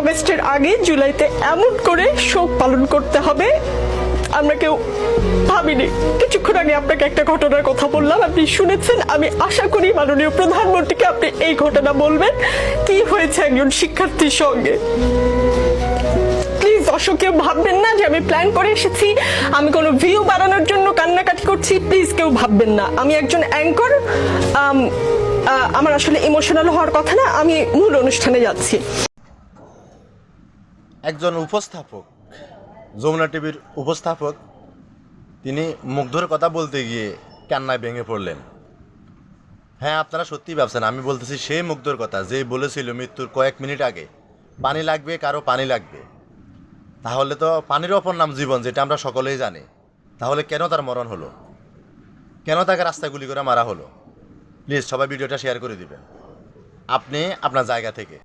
আগস্টের আগে জুলাইতে এমন করে শোক পালন করতে হবে আমরা কেউ ভাবিনি। কিছুক্ষণ আগে আপনাকে একটা ঘটনার কথা বললাম, আপনি শুনেছেন। আমি আশা করি মাননীয় প্রধানমন্ত্রীকে আপনি এই ঘটনা বলবেন, কি হয়েছে একজন শিক্ষার্থীর সঙ্গে। প্লিজ দর্শক কেউ ভাববেন না যে আমি প্ল্যান করে এসেছি, আমি কোনো ভিউ বাড়ানোর জন্য কান্নাকাটি করছি। প্লিজ কেউ ভাববেন না, আমি একজন অ্যাঙ্কর। আমার আসলে ইমোশনাল হওয়ার কথা না, আমি মূল অনুষ্ঠানে যাচ্ছি। একজন উপস্থাপক, যমুনা টিভির উপস্থাপক, তিনি মুগ্ধর কথা বলতে গিয়ে কান্নায় ভেঙে পড়লেন। হ্যাঁ, আপনারা সত্যিই ভাবছেন আমি বলতেছি সেই মুগ্ধর কথা যে বলেছিল মৃত্যুর কয়েক মিনিট আগে পানি লাগবে, কারো পানি লাগবে। তাহলে তো পানির অপর নাম জীবন, যেটা আমরা সকলেই জানি। তাহলে কেন তার মরণ হলো? কেন তাকে রাস্তায় গুলি করে মারা হলো? প্লিজ সবাই ভিডিওটা শেয়ার করে দিবেন আপনি আপনার জায়গা থেকে।